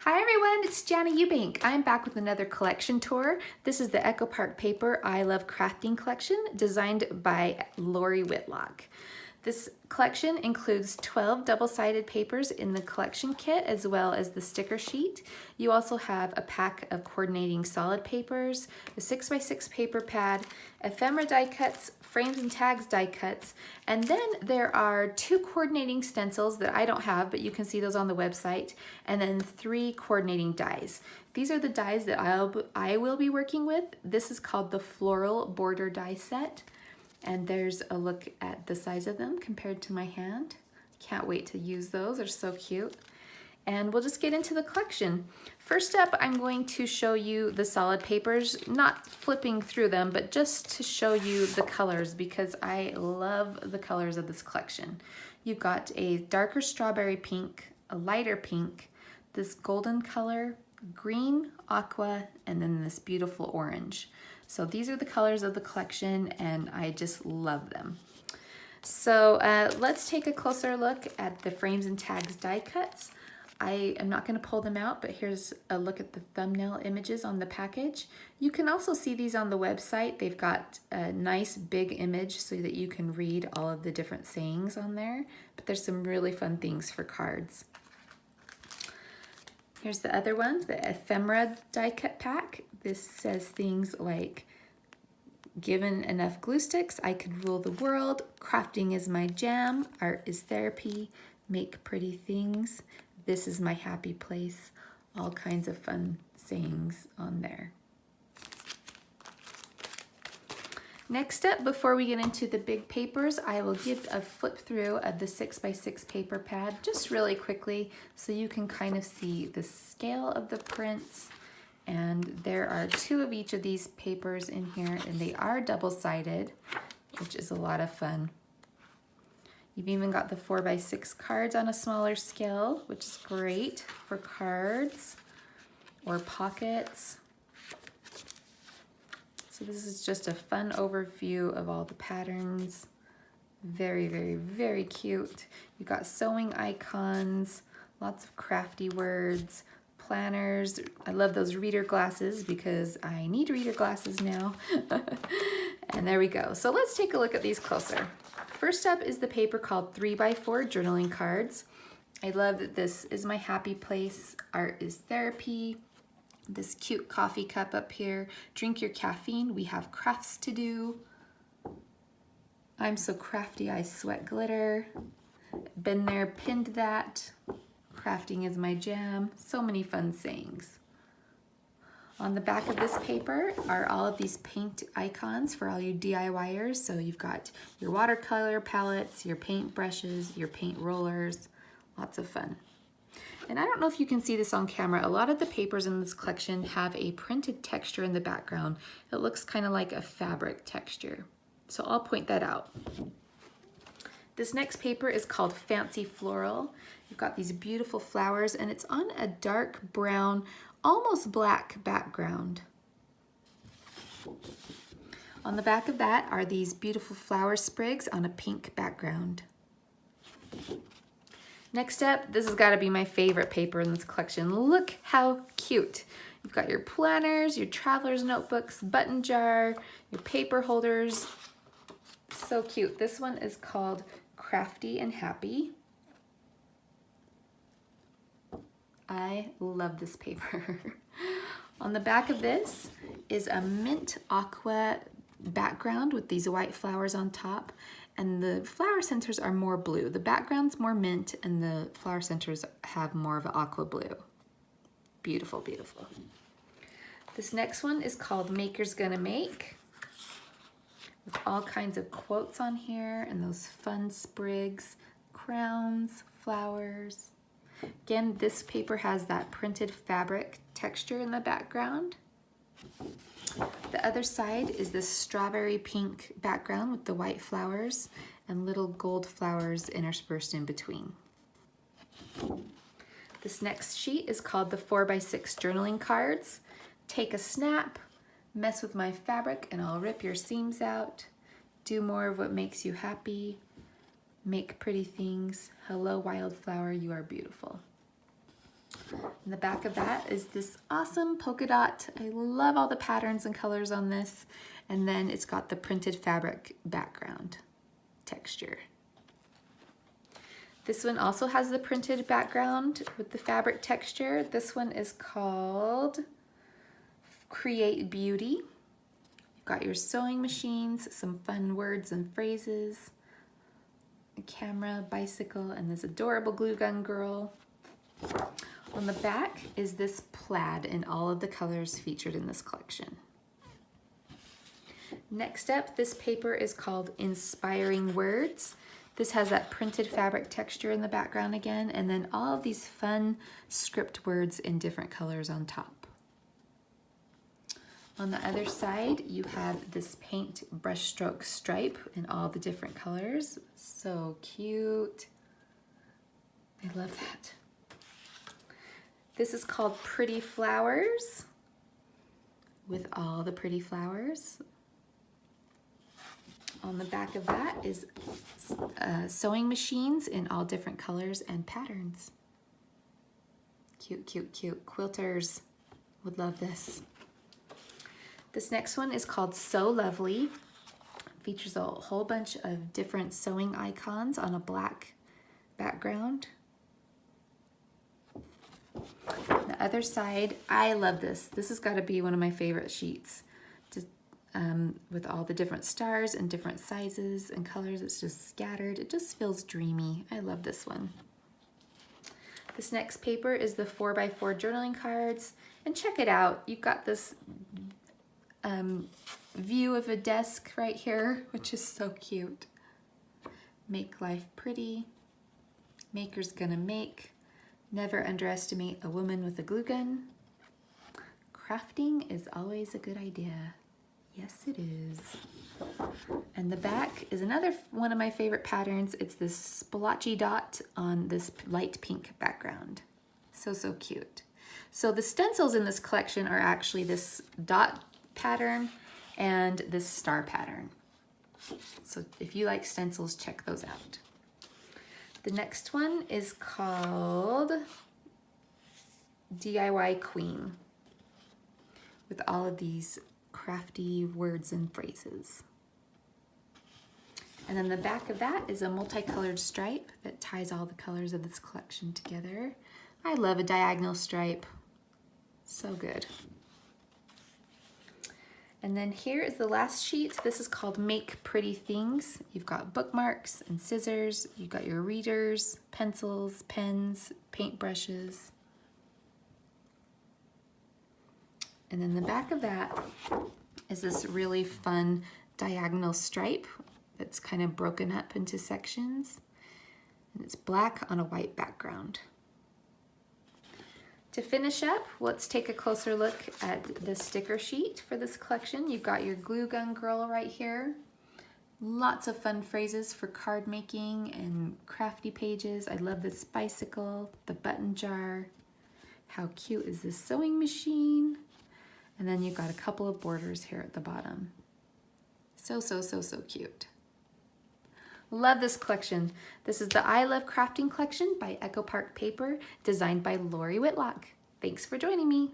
Hi everyone, it's Jana Eubank. I'm back with another collection tour. This is the Echo Park Paper I Love Crafting collection designed by Lori Whitlock. This collection includes 12 double-sided papers in the collection kit as well as the sticker sheet. You also have a pack of coordinating solid papers, a 6x6 paper pad, ephemera die cuts, frames and tags die cuts, and then there are 2 coordinating stencils that I don't have, but you can see those on the website, and then 3 coordinating dies. These are the dies that I will be working with. This is called the Floral Border Die Set. And there's a look at the size of them compared to my hand. Can't wait to use those, they're so cute. And we'll just get into the collection. First up, I'm going to show you the solid papers, not flipping through them, but just to show you the colors because I love the colors of this collection. You've got a darker strawberry pink, a lighter pink, this golden color, green, aqua, and then this beautiful orange. So these are the colors of the collection and I just love them. So let's take a closer look at the frames and tags die cuts. I am not going to pull them out, but here's a look at the thumbnail images on the package. You can also see these on the website. They've got a nice big image so that you can read all of the different sayings on there, but there's some really fun things for cards. Here's the other one, the ephemera die cut pack. This says things like, given enough glue sticks, I could rule the world. Crafting is my jam. Art is therapy. Make pretty things. This is my happy place. All kinds of fun sayings on there. Next up, before we get into the big papers, I will give a flip through of the 6x6 paper pad just really quickly so you can kind of see the scale of the prints. And there are 2 of each of these papers in here and they are double-sided, which is a lot of fun. You've even got the 4x6 cards on a smaller scale, which is great for cards or pockets. So this is just a fun overview of all the patterns. Very, very, very cute. You've got sewing icons, lots of crafty words, planners. I love those reader glasses because I need reader glasses now. And there we go. So let's take a look at these closer. First up is the paper called 3x4 journaling cards. I love that this is my happy place. Art is therapy. This cute coffee cup up here. Drink your caffeine. We have crafts to do. I'm so crafty, I sweat glitter. Been there, pinned that. Crafting is my jam. So many fun sayings. On the back of this paper are all of these paint icons for all you DIYers. So you've got your watercolor palettes, your paint brushes, your paint rollers. Lots of fun. And I don't know if you can see this on camera. A lot of the papers in this collection have a printed texture in the background. It looks kind of like a fabric texture. So I'll point that out. This next paper is called Fancy Floral. You've got these beautiful flowers and it's on a dark brown, almost black background. On the back of that are these beautiful flower sprigs on a pink background. Next up, this has got to be my favorite paper in this collection. Look how cute. You've got your planners, your traveler's notebooks, button jar, your paper holders. So cute. This one is called Crafty and Happy. I love this paper. On the back of this is a mint aqua background with these white flowers on top, and the flower centers are more blue. The background's more mint and the flower centers have more of an aqua blue. Beautiful, beautiful. This next one is called Maker's Gonna Make, with all kinds of quotes on here and those fun sprigs, crowns, flowers. Again, this paper has that printed fabric texture in the background. The other side is this strawberry pink background with the white flowers and little gold flowers interspersed in between. This next sheet is called the 4x6 journaling cards. Take a snap, mess with my fabric and I'll rip your seams out. Do more of what makes you happy. Make pretty things. Hello, wildflower, you are beautiful. In the back of that is this awesome polka dot. I love all the patterns and colors on this. And then it's got the printed fabric background texture. This one also has the printed background with the fabric texture. This one is called Create Beauty. You've got your sewing machines, some fun words and phrases, a camera, bicycle, and this adorable glue gun girl. On the back is this plaid in all of the colors featured in this collection. Next up, this paper is called Inspiring Words. This has that printed fabric texture in the background again, and then all of these fun script words in different colors on top. On the other side, you have this paint brushstroke stripe in all the different colors. So cute. I love that. This is called Pretty Flowers with all the pretty flowers. On the back of that is sewing machines in all different colors and patterns. Cute, cute, cute. Quilters would love this. This next one is called So Lovely. Features a whole bunch of different sewing icons on a black background. The other side, I love this. This has got to be one of my favorite sheets. With all the different stars and different sizes and colors. It's just scattered. It just feels dreamy. I love this one. This next paper is the 4x4 journaling cards. And check it out. You've got this view of a desk right here, which is so cute. Make life pretty. Maker's gonna make. Never underestimate a woman with a glue gun. Crafting is always a good idea. Yes, it is. And the back is another one of my favorite patterns. It's this splotchy dot on this light pink background. So, so cute. So the stencils in this collection are actually this dot pattern and this star pattern. So if you like stencils, check those out. The next one is called DIY Queen with all of these crafty words and phrases. And then the back of that is a multicolored stripe that ties all the colors of this collection together. I love a diagonal stripe. So good. And then here is the last sheet. This is called Make Pretty Things. You've got bookmarks and scissors. You've got your readers, pencils, pens, paintbrushes. And then the back of that is this really fun diagonal stripe that's kind of broken up into sections. And it's black on a white background. To finish up, let's take a closer look at the sticker sheet for this collection. You've got your glue gun girl right here. Lots of fun phrases for card making and crafty pages. I love this bicycle, the button jar. How cute is this sewing machine? And then you've got a couple of borders here at the bottom. So, so, so, so cute. Love this collection. This is the I Love Crafting collection by Echo Park Paper, designed by Lori Whitlock. Thanks for joining me.